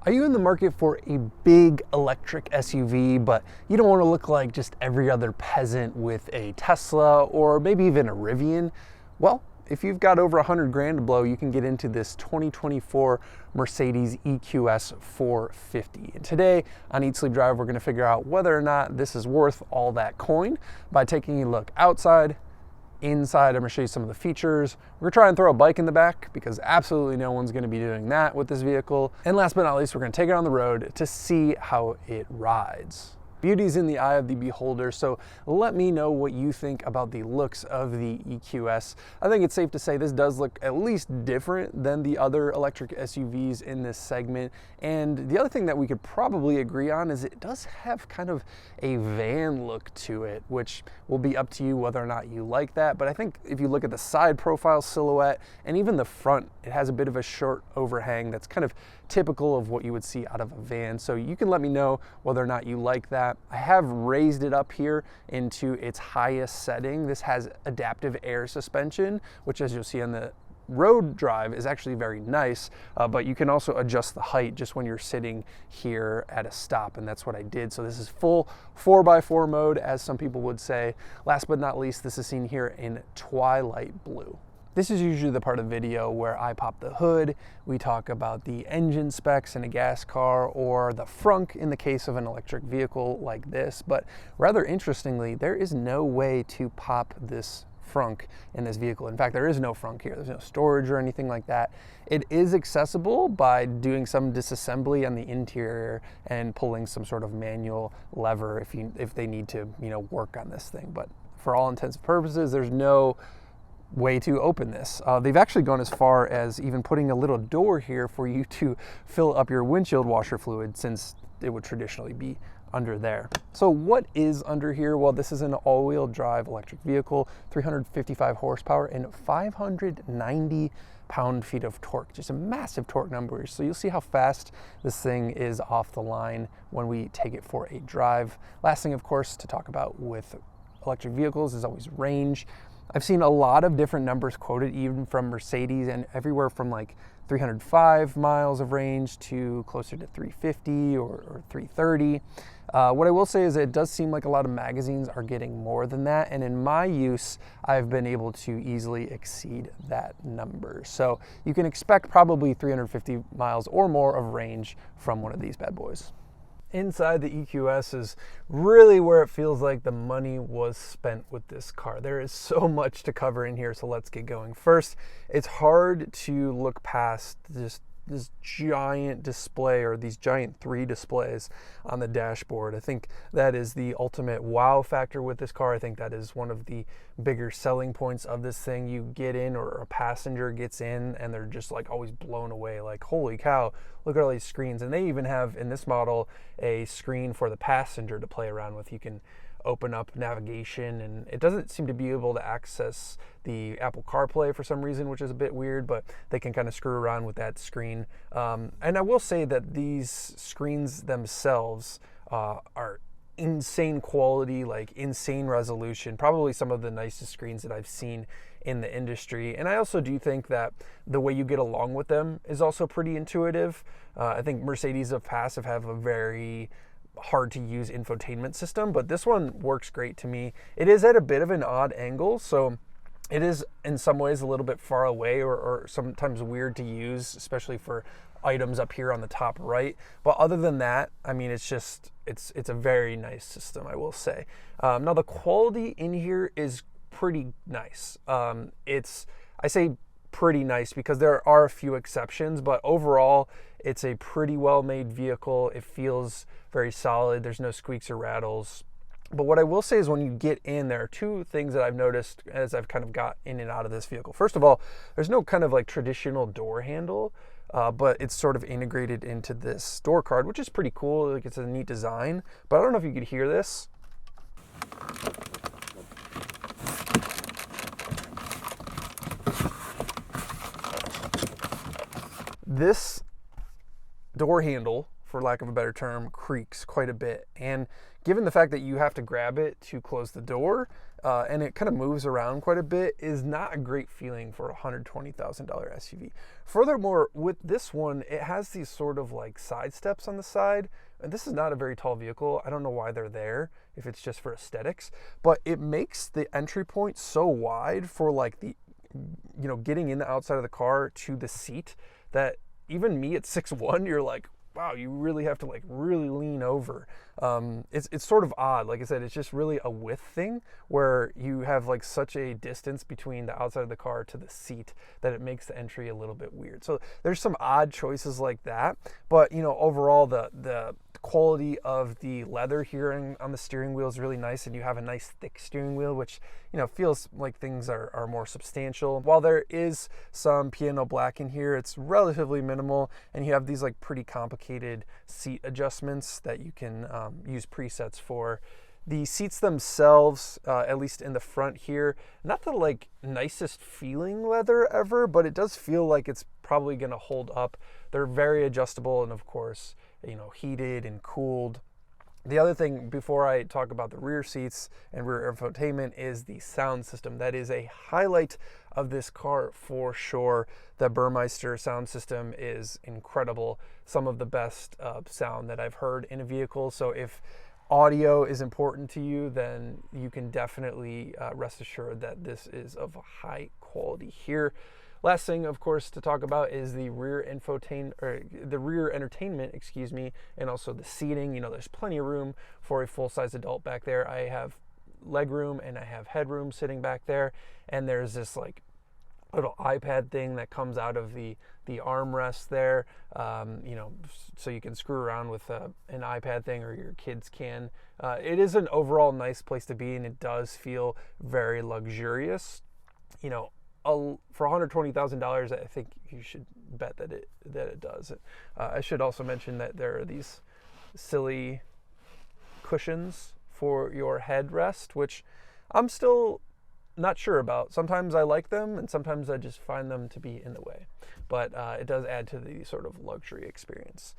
Are you in the market for a big electric SUV, but you don't want to look like just every other peasant with a Tesla or maybe even a Rivian? Well, if you've got over 100 grand to blow, you can get into this 2024 Mercedes EQS 450. And today on Eat Sleep Drive, we're going to figure out whether or not this is worth all that coin by taking a look outside, inside. I'm going to show you some of the features. We're going to try and throw a bike in the back because absolutely no one's going to be doing that with this vehicle. And last but not least, we're going to take it on the road to see how it rides. Beauty's in the eye of the beholder, so let me know what you think about the looks of the EQS. I think it's safe to say this does look at least different than the other electric SUVs in this segment. And the other thing that we could probably agree on is it does have kind of a van look to it, which will be up to you whether or not you like that. But I think if you look at the side profile silhouette and even the front, it has a bit of a short overhang that's kind of typical of what you would see out of a van. So you can let me know whether or not you like that. I have raised it up here into its highest setting. This has adaptive air suspension, which as you'll see on the road drive is actually very nice, but you can also adjust the height just when you're sitting here at a stop, and that's what I did. So this is full 4x4 mode, as some people would say. Last but not least, this is seen here in twilight blue. This is usually the part of the video where I pop the hood, we talk about the engine specs in a gas car or the frunk in the case of an electric vehicle like this, but rather interestingly, there is no way to pop this frunk in this vehicle. In fact, there is no frunk here. There's no storage or anything like that. It is accessible by doing some disassembly on the interior and pulling some sort of manual lever if they need to, work on this thing. But for all intents and purposes, there's no way to open this. They've actually gone as far as even putting a little door here for you to fill up your windshield washer fluid, since it would traditionally be under there. So what is under here? Well, this is an all-wheel drive electric vehicle, 355 horsepower and 590 pound-feet of torque, just a massive torque number. So you'll see how fast this thing is off the line when we take it for a drive. Last thing, of course, to talk about with electric vehicles is always range. I've seen a lot of different numbers quoted, even from Mercedes, and everywhere from like 305 miles of range to closer to 350 or 330. What I will say is it does seem like a lot of magazines are getting more than that, and in my use, I've been able to easily exceed that number. So you can expect probably 350 miles or more of range from one of these bad boys. Inside the EQS is really where it feels like the money was spent with this car. There is so much to cover in here, so let's get going. First, it's hard to look past this giant display, or these giant 3 displays on the dashboard. I think that is the ultimate wow factor with this car. I think that is one of the bigger selling points of this thing. You get in, or a passenger gets in, and they're just like always blown away, like, holy cow, look at all these screens. And they even have in this model a screen for the passenger to play around with. You can open up navigation, and it doesn't seem to be able to access the Apple CarPlay for some reason, which is a bit weird, but they can kind of screw around with that screen. And I will say that these screens themselves are insane quality, like insane resolution, probably some of the nicest screens that I've seen in the industry. And I also do think that the way you get along with them is also pretty intuitive. I think Mercedes of past have a very hard to use infotainment system, but this one works great to me. It is at a bit of an odd angle, so it is in some ways a little bit far away or sometimes weird to use, especially for items up here on the top right. But other than that, I mean, it's a very nice system, I will say. Now the quality in here is pretty nice. I say pretty nice because there are a few exceptions, but overall it's a pretty well made vehicle. It feels very solid. There's no squeaks or rattles. But what I will say is when you get in, there are 2 things that I've noticed as I've kind of got in and out of this vehicle. First of all, there's no kind of like traditional door handle, but it's sort of integrated into this door card, which is pretty cool. Like, it's a neat design, but I don't know if you could hear this. This door handle, for lack of a better term, creaks quite a bit. And given the fact that you have to grab it to close the door, and it kind of moves around quite a bit, is not a great feeling for a $120,000 SUV. Furthermore, with this one, it has these sort of like side steps on the side. And this is not a very tall vehicle. I don't know why they're there, if it's just for aesthetics, but it makes the entry point so wide for like the, you know, getting in the outside of the car to the seat, that even me at 6'1", you're like, wow, you really have to like really lean over. It's sort of odd. Like I said, it's just really a width thing where you have like such a distance between the outside of the car to the seat that it makes the entry a little bit weird. So there's some odd choices like that, but you know, overall the quality of the leather here on the steering wheel is really nice, and you have a nice thick steering wheel, which, you know, feels like things are more substantial. While there is some piano black in here, it's relatively minimal, and you have these like pretty complicated seat adjustments that you can use presets for. The seats themselves, at least in the front here, not the like nicest feeling leather ever, but it does feel like it's probably gonna hold up. They're very adjustable, and of course, you know, heated and cooled. The other thing, before I talk about the rear seats and rear infotainment, is the sound system. That is a highlight of this car for sure. The Burmeister sound system is incredible. Some of the best sound that I've heard in a vehicle. So if audio is important to you, then you can definitely rest assured that this is of high quality here. Last thing, of course, to talk about is the rear entertainment, excuse me, and also the seating. You know, there's plenty of room for a full-size adult back there. I have leg room and I have headroom sitting back there, and there's this like little iPad thing that comes out of the armrest there, you know, so you can screw around with an iPad thing, or your kids can. It is an overall nice place to be, and it does feel very luxurious. You know, for $120,000, I think you should bet that it does. I should also mention that there are these silly cushions for your headrest, which I'm still not sure about. Sometimes I like them, and sometimes I just find them to be in the way. But it does add to the sort of luxury experience.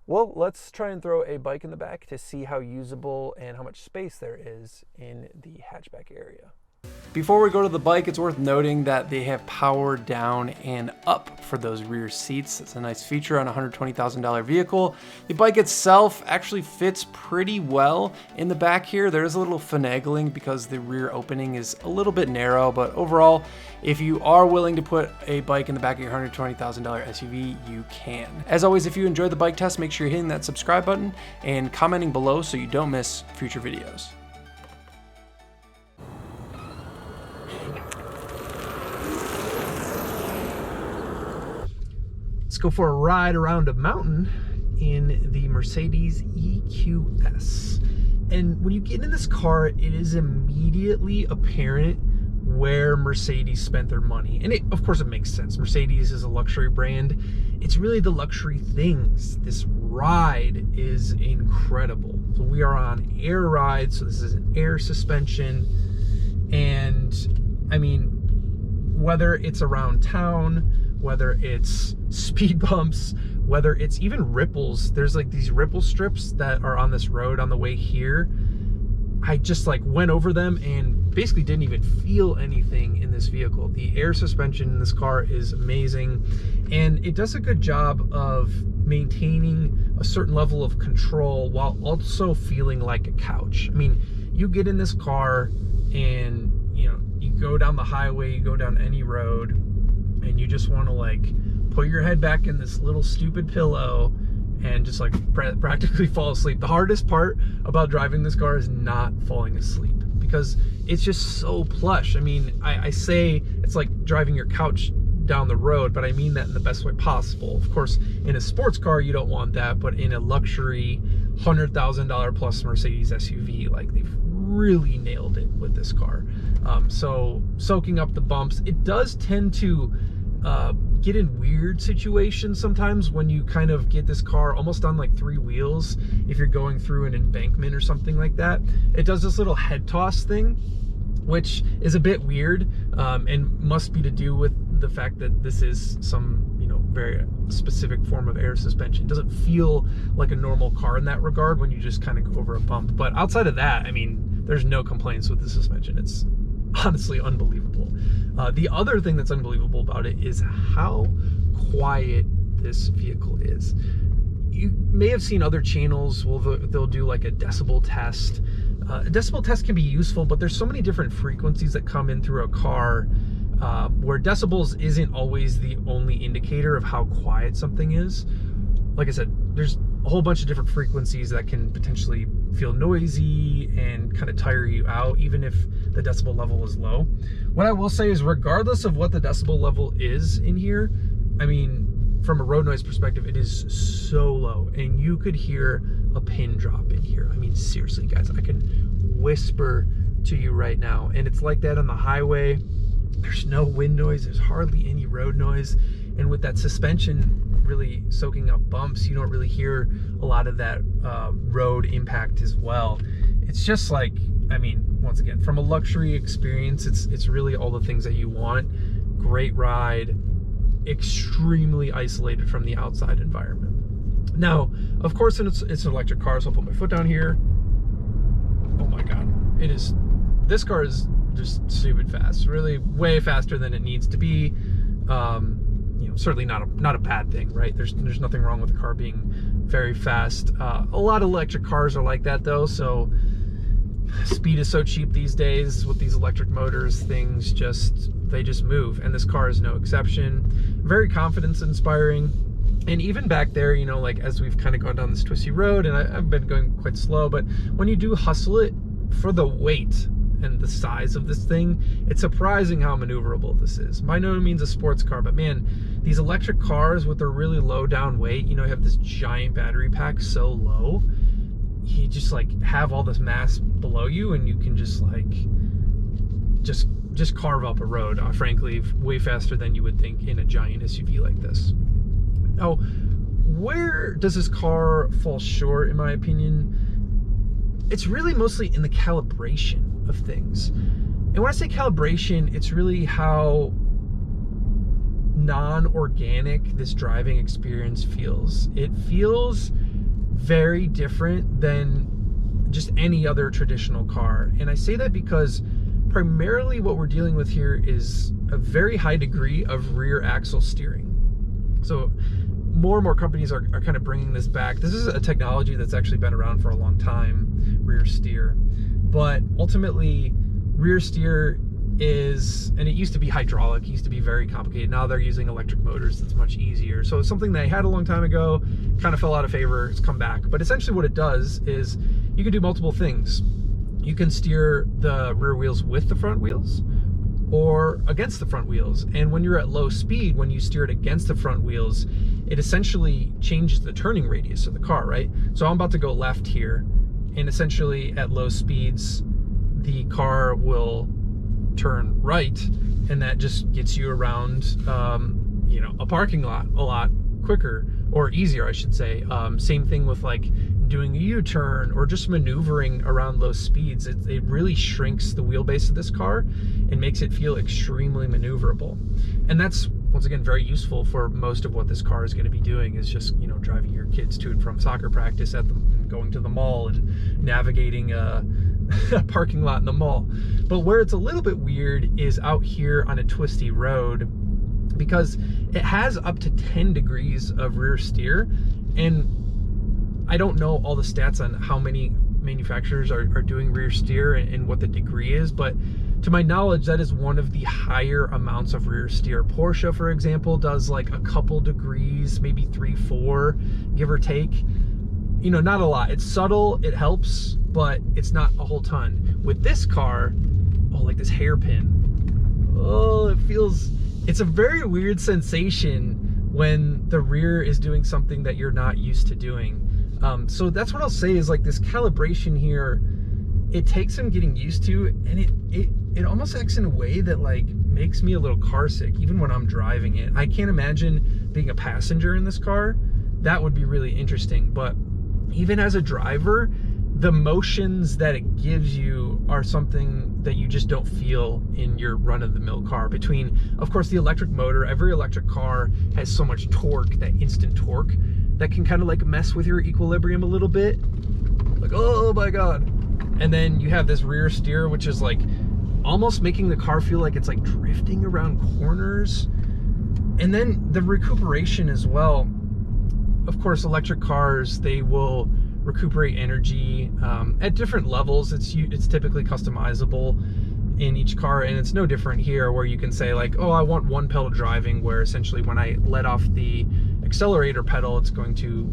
Well, let's try and throw a bike in the back to see how usable and how much space there is in the hatchback area. Before we go to the bike, it's worth noting that they have power down and up for those rear seats. It's a nice feature on a $120,000 vehicle. The bike itself actually fits pretty well in the back here. There is a little finagling because the rear opening is a little bit narrow, but overall, if you are willing to put a bike in the back of your $120,000 SUV, you can. As always, if you enjoyed the bike test, make sure you're hitting that subscribe button and commenting below so you don't miss future videos. Let's go for a ride around a mountain in the Mercedes EQS. And when you get in this car, it is immediately apparent where Mercedes spent their money. And of course it makes sense. Mercedes is a luxury brand. It's really the luxury things. This ride is incredible. So we are on air ride, so this is an air suspension. And I mean, whether it's around town, whether it's speed bumps, whether it's even ripples, there's like these ripple strips that are on this road on the way here. I just like went over them and basically didn't even feel anything in this vehicle. The air suspension in this car is amazing, and it does a good job of maintaining a certain level of control while also feeling like a couch. I mean, you get in this car and, you know, you go down the highway, you go down any road, and you just want to like put your head back in this little stupid pillow and just like practically fall asleep. The hardest part about driving this car is not falling asleep, because it's just so plush. I mean, I say it's like driving your couch down the road, but I mean that in the best way possible. Of course, in a sports car, you don't want that, but in a luxury $100,000 plus Mercedes SUV, like they've really nailed it with this car. So soaking up the bumps, it does tend to get in weird situations sometimes when you kind of get this car almost on like three wheels. If you're going through an embankment or something like that, it does this little head toss thing, which is a bit weird, and must be to do with the fact that this is some, you know, very specific form of air suspension. It doesn't feel like a normal car in that regard when you just kind of go over a bump. But outside of that, I mean, there's no complaints with the suspension. It's honestly unbelievable. The other thing that's unbelievable about it is how quiet this vehicle is. You may have seen other channels, well, they'll do like a decibel test. A decibel test can be useful, but there's so many different frequencies that come in through a car where decibels isn't always the only indicator of how quiet something is. Like I said, there's a whole bunch of different frequencies that can potentially feel noisy and kind of tire you out, even if the decibel level is low. What I will say is, regardless of what the decibel level is in here, I mean, from a road noise perspective, it is so low, and you could hear a pin drop in here. I mean, seriously, guys, I can whisper to you right now, and it's like that on the highway. There's no wind noise, there's hardly any road noise, and with that suspension really soaking up bumps, you don't really hear a lot of that road impact as well. It's just like, I mean, once again, from a luxury experience, it's really all the things that you want. Great ride, extremely isolated from the outside environment. Now, of course, it's an electric car, so I'll put my foot down here. Oh my God, this car is just stupid fast, really way faster than it needs to be. You know, certainly not a bad thing, right? There's nothing wrong with the car being very fast. A lot of electric cars are like that though, so speed is so cheap these days with these electric motors. Things they just move, and this car is no exception. Very confidence inspiring. And even back there, you know, like as we've kind of gone down this twisty road, and I've been going quite slow, but when you do hustle it, for the weight and the size of this thing, it's surprising how maneuverable this is. By no means a sports car, but man, these electric cars with their really low down weight, you know, you have this giant battery pack so low, you just like have all this mass below you, and you can just like just carve up a road, frankly, way faster than you would think in a giant SUV like this. Now, where does this car fall short, in my opinion? It's really mostly in the calibration of things. And when I say calibration, it's really how non-organic this driving experience feels. It feels very different than just any other traditional car. And I say that because primarily what we're dealing with here is a very high degree of rear axle steering. So more and more companies are kind of bringing this back. This is a technology that's actually been around for a long time, rear steer. But ultimately, rear steer is, and it used to be hydraulic, it used to be very complicated. Now they're using electric motors, that's much easier. So it's something they had a long time ago, kind of fell out of favor, it's come back. But essentially what it does is you can do multiple things. You can steer the rear wheels with the front wheels or against the front wheels. And when you're at low speed, when you steer it against the front wheels, it essentially changes the turning radius of the car, right? So I'm about to go left here, and essentially at low speeds, the car will turn right, and that just gets you around, you know, a parking lot a lot quicker, or easier, I should say. Same thing with like doing a U-turn or just maneuvering around low speeds. It really shrinks the wheelbase of this car and makes it feel extremely maneuverable. And that's, once again, very useful for most of what this car is going to be doing, is just, you know, driving your kids to and from soccer practice and going to the mall and navigating a parking lot in the mall. But where it's a little bit weird is out here on a twisty road, because it has up to 10 degrees of rear steer, and I don't know all the stats on how many manufacturers are doing rear steer and what the degree is, but to my knowledge, that is one of the higher amounts of rear steer. Porsche, for example, does like a couple degrees, maybe 3, 4, give or take. You know, not a lot. It's subtle, it helps, but it's not a whole ton. With this car, oh, like this hairpin. Oh, it's a very weird sensation when the rear is doing something that you're not used to doing. So that's what I'll say is, like, this calibration here, it takes some getting used to, and it almost acts in a way that like makes me a little car sick even when I'm driving it. I can't imagine being a passenger in this car. That would be really interesting, but even as a driver, the motions that it gives you are something that you just don't feel in your run-of-the-mill car. Between, of course, the electric motor, every electric car has so much torque, that instant torque, that can kind of like mess with your equilibrium a little bit. Like, oh my God. And then you have this rear steer, which is like almost making the car feel like it's like drifting around corners. And then the recuperation as well. Of course, electric cars, they will recuperate energy at different levels. It's typically customizable in each car, and it's no different here, where you can say like, oh, I want one pedal driving, where essentially when I let off the accelerator pedal, it's going to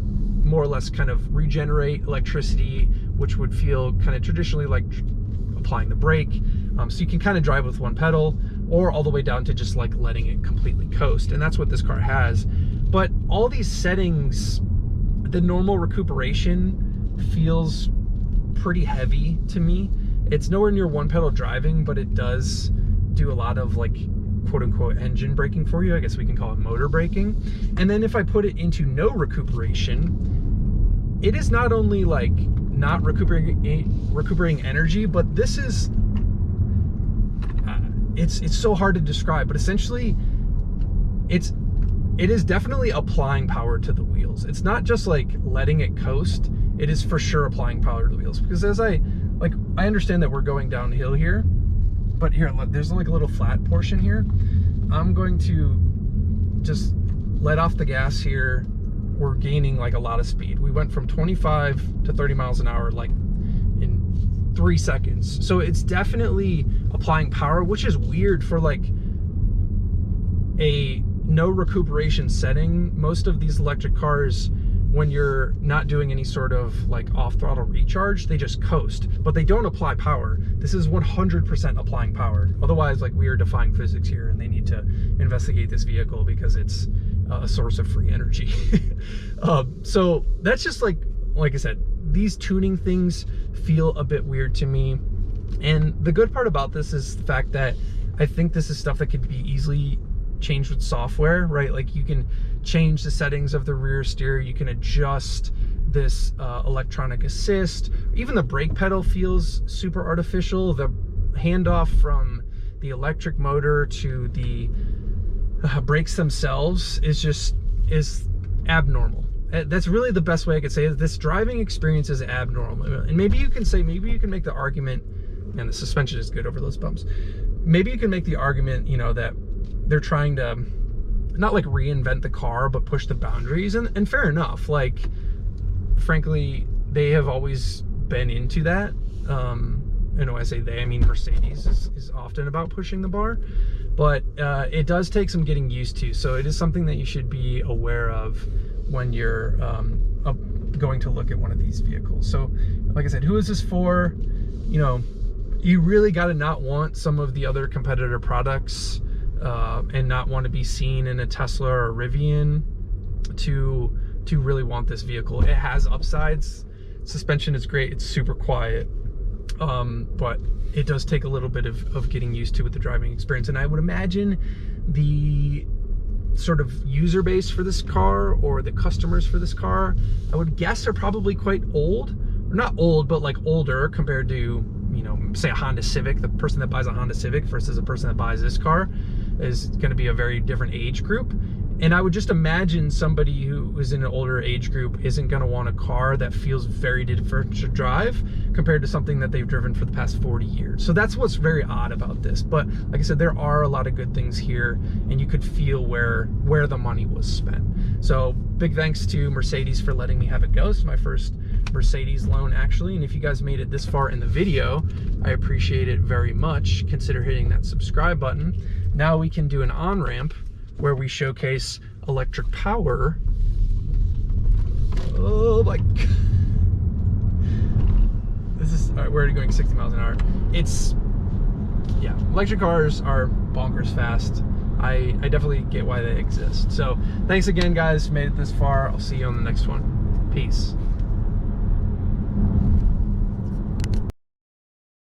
more or less kind of regenerate electricity, which would feel kind of traditionally like applying the brake. So you can kind of drive with one pedal, or all the way down to just like letting it completely coast, and that's what this car has. But all these settings, the normal recuperation feels pretty heavy to me. It's nowhere near one pedal driving, but it does do a lot of like quote unquote engine braking for you. I guess we can call it motor braking. And then if I put it into no recuperation, it is not only like not recuperating energy, but this is, it's so hard to describe, but essentially it is definitely applying power to the wheels. It's not just like letting it coast. It is for sure applying power to the wheels, because as I understand that we're going downhill here, but here, look, there's like a little flat portion here. I'm going to just let off the gas here. We're gaining like a lot of speed. We went from 25 to 30 miles an hour like in 3 seconds. So it's definitely applying power, which is weird for like a no recuperation setting. Most of these electric cars, when you're not doing any sort of like off throttle recharge, they just coast, but they don't apply power. This is 100% applying power. Otherwise, like, we are defying physics here, and they need to investigate this vehicle because it's a source of free energy. So that's just like I said, these tuning things feel a bit weird to me. And the good part about this is the fact that I think this is stuff that could be easily changed with software, right? Like, you can change the settings of the rear steer, you can adjust this electronic assist. Even the brake pedal feels super artificial. The handoff from the electric motor to the brakes themselves is abnormal. That's really the best way I could say it. This driving experience is abnormal. And maybe you can make the argument, and the suspension is good over those bumps. Maybe you can make the argument, you know, that they're trying to not like reinvent the car, but push the boundaries, and fair enough. Like, frankly, they have always been into that. You know, I say they, I mean Mercedes is often about pushing the bar, but it does take some getting used to. So it is something that you should be aware of when you're going to look at one of these vehicles. So like I said, who is this for? You know, you really got to not want some of the other competitor products and not want to be seen in a Tesla or a Rivian to really want this vehicle. It has upsides. Suspension is great. It's super quiet. But it does take a little bit of getting used to with the driving experience. And I would imagine the sort of user base for this car, or the customers for this car, I would guess are probably quite old. Or not old, but like older compared to, you know, say a Honda Civic. The person that buys a Honda Civic versus the person that buys this car is going to be a very different age group. And I would just imagine somebody who is in an older age group isn't going to want a car that feels very different to drive compared to something that they've driven for the past 40 years. So that's what's very odd about this. But like I said, there are a lot of good things here, and you could feel where the money was spent. So big thanks to Mercedes for letting me have it go. This is my first Mercedes loan, actually. And if you guys made it this far in the video, I appreciate it very much. Consider hitting that subscribe button. Now we can do an on-ramp where we showcase electric power. Oh my God. This is, all right, we're already going 60 miles an hour. Yeah, electric cars are bonkers fast. I definitely get why they exist. So thanks again, guys, made it this far. I'll see you on the next one. Peace.